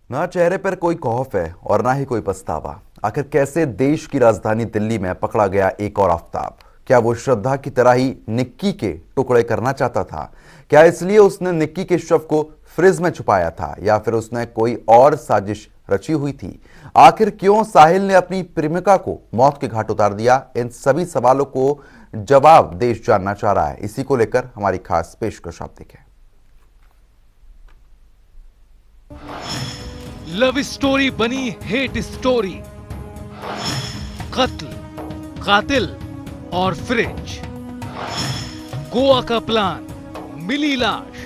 ना चेहरे पर कोई खौफ है और ना ही कोई पछतावा। आखिर कैसे देश की राजधानी दिल्ली में पकड़ा गया एक और आफताब? क्या वो श्रद्धा की तरह ही निक्की के टुकड़े करना चाहता था? क्या इसलिए उसने निक्की के शव को फ्रिज में छुपाया था, या फिर उसने कोई और साजिश रची हुई थी? आखिर क्यों साहिल ने अपनी प्रेमिका को मौत के घाट उतार दिया? इन सभी सवालों को जवाब देश जानना चाह रहा है। इसी को लेकर हमारी खास पेशकश आप देखें। लव स्टोरी बनी हेट स्टोरी, कत्ल, कातिल और फ्रिज। गोवा का प्लान, मिली लाश।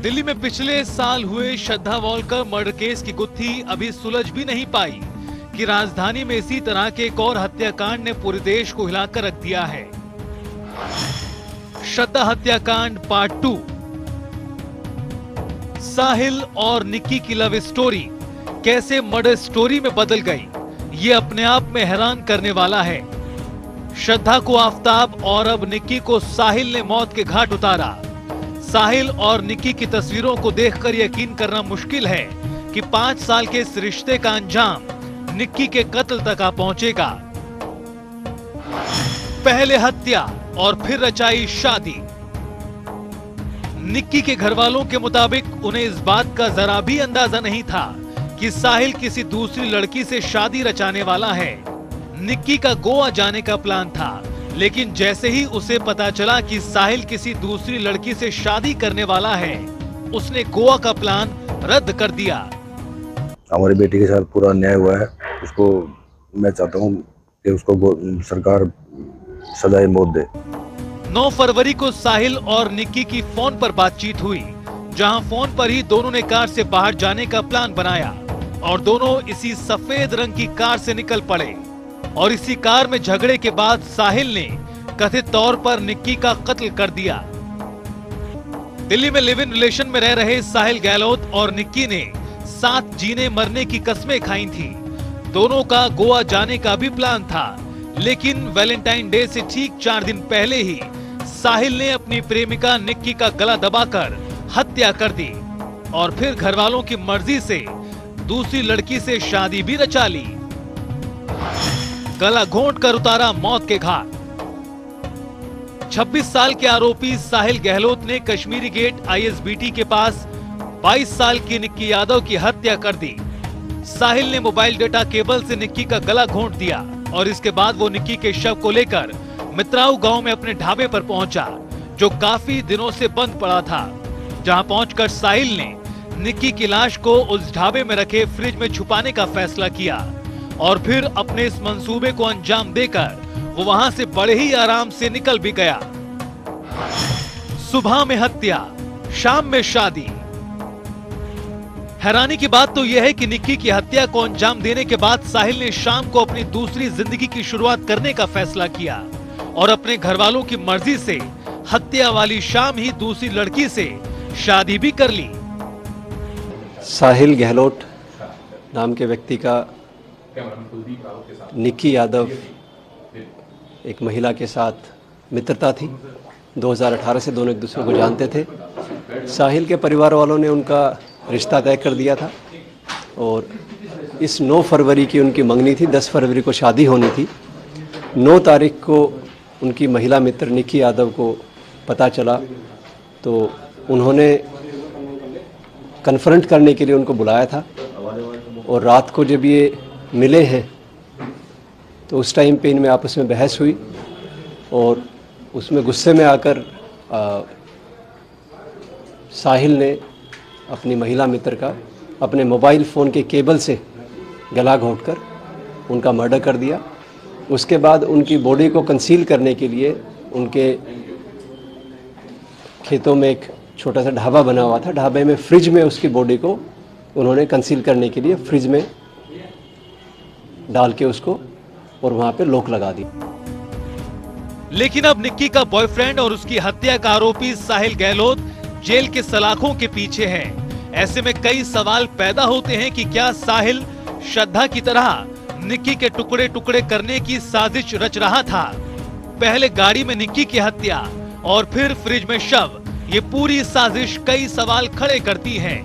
दिल्ली में पिछले साल हुए श्रद्धा वॉलकर मर्डर केस की गुत्थी अभी सुलझ भी नहीं पाई कि राजधानी में इसी तरह के एक और हत्याकांड ने पूरे देश को हिलाकर रख दिया है। श्रद्धा हत्याकांड पार्ट 2। साहिल और निक्की की लव स्टोरी कैसे मर्डर स्टोरी में बदल गई, ये अपने आप में हैरान करने वाला है। श्रद्धा को आफताब और अब निक्की को साहिल ने मौत के घाट उतारा। साहिल और निक्की की तस्वीरों को देखकर यकीन करना मुश्किल है कि 5 साल के इस रिश्ते का अंजाम निक्की के कत्ल तक आ पहुंचेगा। पहले हत्या और फिर रचाई शादी। निक्की के घर वालों के मुताबिक उन्हें इस बात का जरा भी अंदाजा नहीं था कि साहिल किसी दूसरी लड़की से शादी रचाने वाला है। निक्की का गोवा जाने का प्लान था, लेकिन जैसे ही उसे पता चला कि साहिल किसी दूसरी लड़की से शादी करने वाला है, उसने गोवा का प्लान रद्द कर दिया। हमारी बेटी के साथ पूरा अन्याय हुआ है, उसको मैं चाहता हूँ कि उसको सरकार सजाए मौत दे। 9 फरवरी को साहिल और निक्की की फोन पर बातचीत हुई, जहां फोन पर ही दोनों ने कार से बाहर जाने का प्लान बनाया और दोनों इसी सफेद रंग की कार से निकल पड़े। और इसी कार में झगड़े के बाद साहिल ने कथित तौर पर निक्की का कत्ल कर दिया। दिल्ली में लिव इन रिलेशन में रह रहे साहिल गहलोत और निक्की ने साथ जीने मरने की कस्में खाई थी। दोनों का गोवा जाने का भी प्लान था, लेकिन वैलेंटाइन डे से ठीक 4 दिन पहले ही साहिल ने अपनी प्रेमिका निक्की का गला दबाकर हत्या कर दी और फिर घर वालों की मर्जी से दूसरी लड़की से शादी भी रचा ली। गला घोंट कर उतारा मौत के घाट। 26 साल के आरोपी साहिल गहलोत ने कश्मीरी गेट ISBT के पास 22 साल की निक्की यादव की हत्या कर दी। साहिल ने मोबाइल डेटा केबल से निक्की का गला घोंट दिया और इसके बाद वो निक्की के शव को लेकर मित्राऊ गांव में अपने ढाबे पर पहुंचा, जो काफी दिनों से बंद पड़ा था। जहां पहुंचकर साहिल ने निक्की की लाश को उस ढाबे में रखे फ्रिज में छुपाने का फैसला किया और फिर अपने इस मंसूबे को अंजाम देकर वो वहां से बड़े ही आराम से निकल भी गया। सुबह में हत्या, शाम में शादी। हैरानी की बात तो यह है कि निक्की की हत्या को अंजाम देने के बाद साहिल ने शाम को अपनी दूसरी जिंदगी की शुरुआत करने का फैसला किया और अपने घर वालों की मर्जी से हत्या वाली शाम ही दूसरी लड़की से शादी भी कर ली। साहिल गहलोत नाम के व्यक्ति का निक्की यादव एक महिला के साथ मित्रता थी। 2018 से दोनों एक दूसरे को जानते थे। साहिल के परिवार वालों ने उनका रिश्ता तय कर दिया था और इस 9 फरवरी की उनकी मंगनी थी। 10 फरवरी को शादी होनी थी। 9 तारीख को उनकी महिला मित्र निक्की यादव को पता चला तो उन्होंने कन्फ्रंट करने के लिए उनको बुलाया था और रात को जब ये मिले हैं तो उस टाइम पे इनमें आपस में बहस हुई और उसमें गुस्से में आकर साहिल ने अपनी महिला मित्र का अपने मोबाइल फ़ोन के केबल से गला घोंटकर उनका मर्डर कर दिया। उसके बाद उनकी बॉडी को कंसील करने के लिए उनके खेतों में एक छोटा सा ढाबा बना हुआ था, ढाबे में फ्रिज में उसकी बॉडी को उन्होंने कंसील करने के लिए फ्रिज में डाल के उसको और वहां पे लॉक लगा दी। लेकिन अब निक्की का बॉयफ्रेंड और उसकी हत्या का आरोपी साहिल गहलोत जेल के सलाखों के पीछे है। ऐसे में कई सवाल पैदा होते हैं कि क्या साहिल श्रद्धा की तरह निक्की के टुकड़े टुकड़े करने की साजिश रच रहा था? पहले गाड़ी में निक्की की हत्या और फिर फ्रिज में शव, ये पूरी साजिश कई सवाल खड़े करती है। –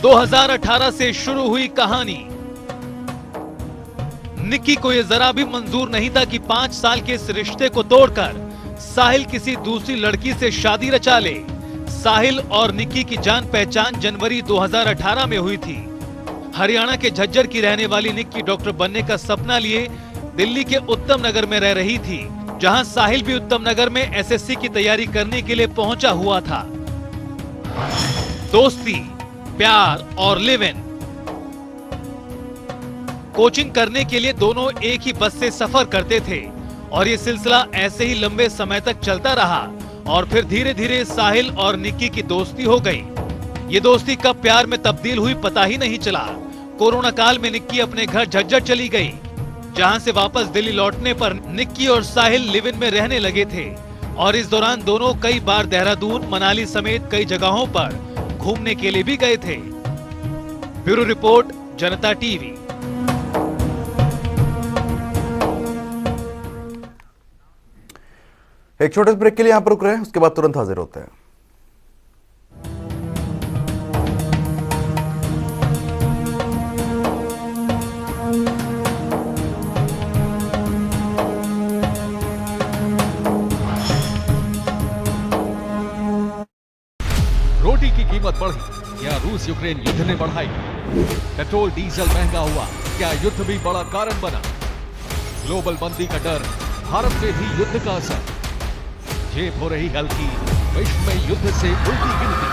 2018 से शुरू हुई कहानी। निक्की को यह जरा भी मंजूर नहीं था कि 5 साल के इस रिश्ते को तोड़कर साहिल किसी दूसरी लड़की से शादी रचा ले। साहिल और निक्की की जान पहचान जनवरी 2018 में हुई थी। हरियाणा के झज्जर की रहने वाली निक्की डॉक्टर बनने का सपना लिए दिल्ली के उत्तम नगर में रह रही थी, जहां साहिल भी उत्तम नगर में एसएससी की तैयारी करने के लिए पहुंचा हुआ था। दोस्ती, प्यार और लिव इन। कोचिंग करने के लिए दोनों एक ही बस से सफर करते थे और ये सिलसिला ऐसे ही लंबे समय तक चलता रहा और फिर धीरे धीरे साहिल और निक्की की दोस्ती हो गई। ये दोस्ती कब प्यार में तब्दील हुई पता ही नहीं चला। कोरोना काल में निक्की अपने घर झज्जर चली गई, जहां से वापस दिल्ली लौटने पर निक्की और साहिल लिव इन में रहने लगे थे और इस दौरान दोनों कई बार देहरादून, मनाली समेत कई जगहों पर घूमने के लिए भी गए थे। ब्यूरो रिपोर्ट, जनता टीवी। एक छोटे ब्रेक के लिए यहां पर रुक रहे हैं, उसके बाद तुरंत हाजिर होते हैं। रोटी की कीमत बढ़ी या रूस यूक्रेन युद्ध ने बढ़ाई? पेट्रोल डीजल महंगा हुआ, क्या युद्ध भी बड़ा कारण बना? ग्लोबल मंदी का डर, भारत में भी युद्ध का असर। जेब हो रही हल्की, विश्व में युद्ध से उल्टी गिनती।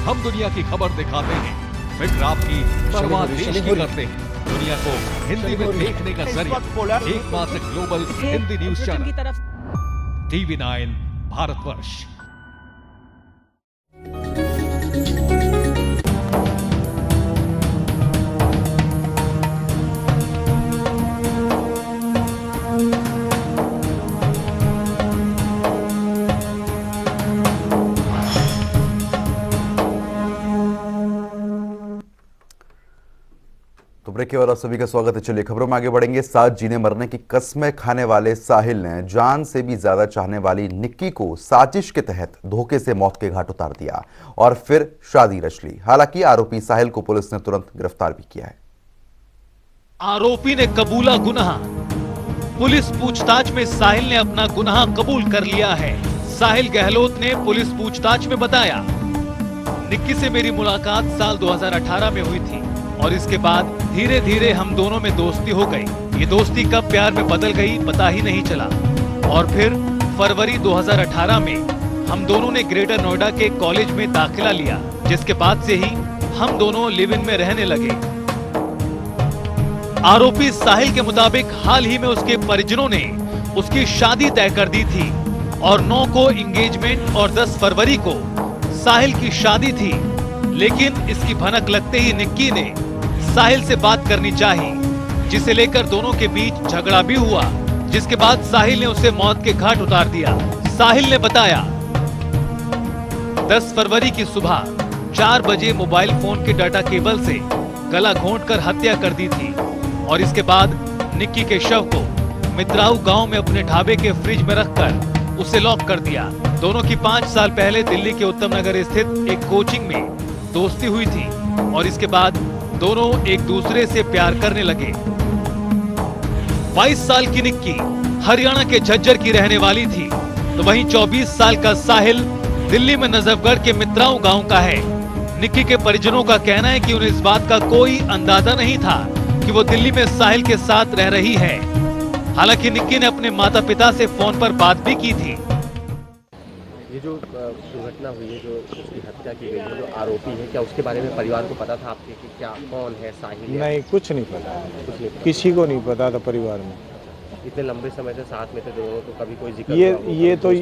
हम दुनिया की खबर दिखाते हैं, फिक्र आपकी, शुरुआत देश की करते हैं। दुनिया को हिंदी में देखने का जरिया, एकमात्र global Hindi news channel TV9 Bharatvarsh. तो ब्रेक के बाद आप सभी का स्वागत है। चलिए खबरों में आगे बढ़ेंगे। साथ जीने मरने की कस्में खाने वाले साहिल ने जान से भी ज्यादा चाहने वाली निक्की को साजिश के तहत धोखे से मौत के घाट उतार दिया और फिर शादी रच ली। हालांकि आरोपी साहिल को पुलिस ने तुरंत गिरफ्तार भी किया है। आरोपी ने कबूला गुनाह। पुलिस पूछताछ में साहिल ने अपना गुनाह कबूल कर लिया है। साहिल गहलोत ने पुलिस पूछताछ में बताया, निक्की से मेरी मुलाकात साल 2018 में हुई थी और इसके बाद धीरे धीरे हम दोनों में दोस्ती हो गई। ये दोस्ती कब प्यार में बदल गई पता ही नहीं चला और फिर फरवरी 2018 में हम दोनों ने ग्रेटर नोएडा के कॉलेज में दाखिला लिया, जिसके बाद से ही हम दोनों लिव इन में रहने लगे। आरोपी साहिल के मुताबिक हाल ही में उसके परिजनों ने उसकी शादी तय कर दी थी और 9 को एंगेजमेंट और 10 फरवरी को साहिल की शादी थी। लेकिन इसकी भनक लगते ही निक्की ने साहिल से बात करनी चाही, जिसे लेकर दोनों के बीच झगड़ा भी हुआ, जिसके बाद साहिल ने उसे मौत के घाट उतार दिया। साहिल ने बताया, 10 फरवरी की सुबह 4 बजे मोबाइल फोन के डाटा केबल से गला घोंटकर हत्या कर दी थी और इसके बाद निक्की के शव को मित्राऊ गांव में अपने ढाबे के फ्रिज में रखकर उसे लॉक कर दिया। दोनों की 5 साल पहले दिल्ली के उत्तम नगर स्थित एक कोचिंग में दोस्ती हुई थी और इसके बाद दोनों एक दूसरे से प्यार करने लगे। 22 साल की निक्की हरियाणा के झज्जर की रहने वाली थी, तो वहीं 24 साल का साहिल दिल्ली में नजफगढ़ के मित्राऊ गांव का है। निक्की के परिजनों का कहना है कि उन्हें इस बात का कोई अंदाजा नहीं था कि वो दिल्ली में साहिल के साथ रह रही है। हालांकि निक्की ने अपने माता पिता से फोन पर बात भी की थी। ये जो दुर्घटना हुई है, जो उसकी हत्या की गई है, जो आरोपी है, क्या उसके बारे में परिवार को पता था आपके कि क्या कौन है साहिल? नहीं, कुछ नहीं पता, कुछ नहीं पता। किसी को नहीं पता था परिवार में। इतने लंबे समय से साथ में थे दोनों, तो कभी कोई जिक्र ये तो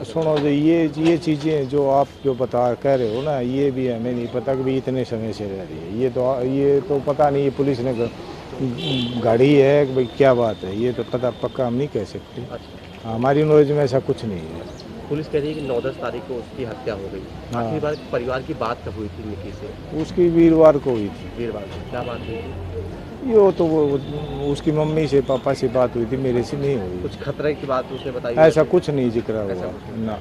सुनो जो ये चीज़ें जो आप जो कह रहे हो ना, ये भी हमें नहीं पता कि भी इतने समय से रह रही है। ये तो पता नहीं, ये पुलिस ने गाड़ी है कि भाई क्या बात है, ये तो पक्का हम नहीं कह सकते। अच्छा। हमारी नॉलेज में ऐसा कुछ नहीं है। पुलिस कह रही है कि 9-10 तारीख को उसकी हत्या हो गई। आखिरी बार परिवार की बात कब हुई थी निक्की से? उसकी वीरवार को हुई थी। वीरवार को क्या बात हुई थी? ये तो वो उसकी मम्मी से पापा से बात हुई थी, मेरे से नहीं हुई। कुछ खतरे की बात उसने बताई? ऐसा कुछ नहीं जिक्र ऐसा हुआ कुछ ना।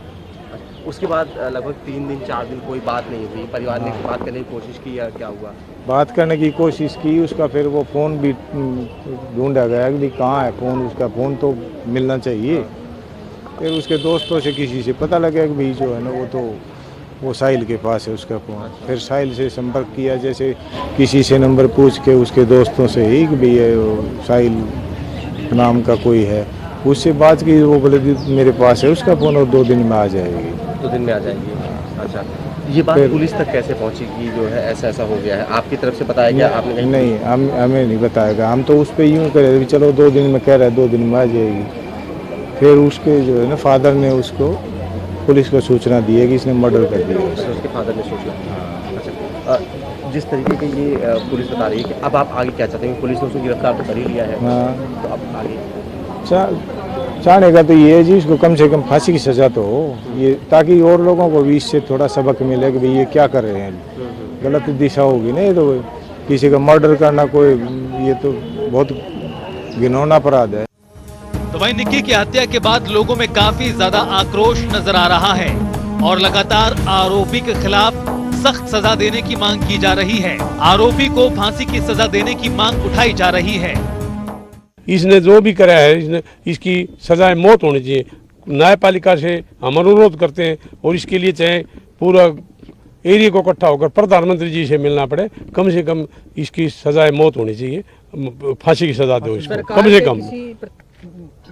उसके बाद लगभग 3 दिन 4 दिन कोई बात नहीं हुई, परिवार ने बात करने की कोशिश की या क्या हुआ? बात करने की कोशिश की, उसका फिर वो फ़ोन भी ढूंढा गया कि भाई कहाँ है फ़ोन, उसका फ़ोन तो मिलना चाहिए। फिर उसके दोस्तों से किसी से पता लगा कि भाई जो है ना वो साहिल के पास है उसका फ़ोन। फिर साहिल से संपर्क किया, जैसे किसी से नंबर पूछ के उसके दोस्तों से ही कि भाई ये साहिल नाम का कोई है, उससे बात की। वो बोले मेरे पास है उसका फ़ोन और 2 दिन में आ जाएगी। 2 दिन में आ जाएगी। अच्छा, ये बात पुलिस तक कैसे पहुंची कि जो है ऐसा हो गया है? आपकी तरफ से बताया गया? आपने कहीं? नहीं, हमें नहीं बताया गया। हम तो उस पर यूँ करे भी चलो 2 दिन में कह रहा है 2 दिन में आ जाएगी। फिर उसके जो है ना फादर ने उसको पुलिस को सूचना दी है कि इसने मर्डर कर दिया। उसके फादर ने सूचना? अच्छा, जिस तरीके की ये पुलिस बता रही है कि अब आप आगे क्या चाहते हैं? पुलिस ने उसको गिरफ्तार तो कर ही लिया है, हाँ, तो अब आगे चाहने का तो ये है जी, इसको कम से कम फांसी की सज़ा तो हो, ये ताकि और लोगों को भी इससे थोड़ा सबक मिले कि भाई ये क्या कर रहे हैं, गलत दिशा होगी ना। ये तो किसी का मर्डर करना कोई, ये तो बहुत घिनौना अपराध है। तो वहीं निक्की की हत्या के बाद लोगों में काफी ज्यादा आक्रोश नजर आ रहा है और लगातार आरोपी के खिलाफ सख्त सजा देने की मांग की जा रही है। आरोपी को फांसी की सजा देने की मांग उठाई जा रही है। इसने जो भी करा है, इसकी सजाए मौत होनी चाहिए। न्यायपालिका से हम अनुरोध करते हैं और इसके लिए चाहे पूरा एरिया को इकट्ठा होकर प्रधानमंत्री जी से मिलना पड़े, कम से कम इसकी सजाए मौत होनी चाहिए, फांसी की सजा दो इसको कम से कम।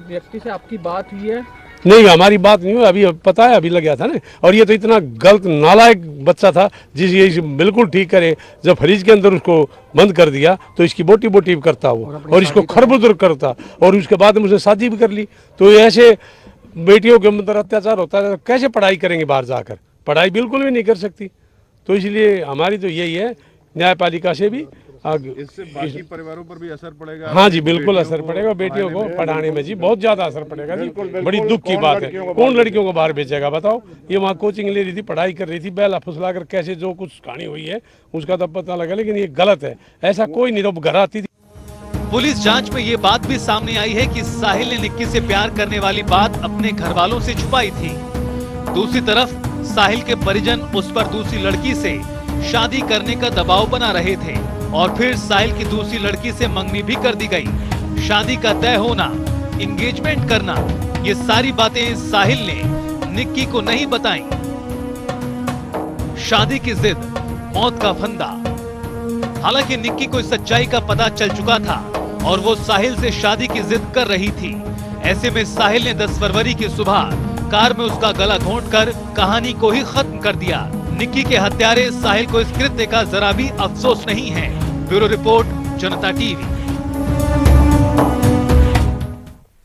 व्यक्ति से आपकी बात हुई है? नहीं, हमारी बात नहीं हुई, अभी पता है, अभी लग गया था ना। और ये तो इतना गलत नालायक बच्चा था जिस ये बिल्कुल ठीक करे, जब फ्रिज के अंदर उसको बंद कर दिया तो इसकी बोटी बोटी करता वो और इसको खरबुदर करता और उसके बाद में उसने शादी भी कर ली। तो ऐसे बेटियों के अंदर अत्याचार होता है, कैसे पढ़ाई करेंगे बाहर जाकर? पढ़ाई बिल्कुल भी नहीं कर सकती। तो इसलिए हमारी तो यही है, न्यायपालिका से भी इससे बाकी परिवारों पर भी असर पड़ेगा। हाँ जी, बिल्कुल असर पड़ेगा। बेटियों को पढ़ाने में जी बहुत ज्यादा असर पड़ेगा जी। बड़ी दुख की बात है। कौन लड़कियों को बाहर भेजेगा बताओ? ये वहाँ कोचिंग ले रही थी, पढ़ाई कर रही थी, बेला फुसला कर कैसे जो कुछ कहानी हुई है उसका तो पता लगा, लेकिन ये गलत है। ऐसा कोई नहीं, तो घर आती थी। पुलिस जांच में ये बात भी सामने आई है कि साहिल ने निक्की से प्यार करने वाली बात अपने घर वालों से छुपाई थी। दूसरी तरफ साहिल के परिजन उस पर दूसरी लड़की से शादी करने का दबाव बना रहे थे और फिर साहिल की दूसरी लड़की से मंगनी भी कर दी गई। शादी का तय होना, एंगेजमेंट करना, ये सारी बातें साहिल ने निक्की को नहीं बताई। शादी की जिद, मौत का फंदा। हालांकि निक्की को इस सच्चाई का पता चल चुका था और वो साहिल से शादी की जिद कर रही थी। ऐसे में साहिल ने 10 फरवरी की सुबह कार में उसका गला घोंटकर कहानी को ही खत्म कर दिया। निक्की के हत्यारे साहिल को इस कृत्य का जरा भी अफसोस नहीं है। ब्यूरो रिपोर्ट, जनता टीवी।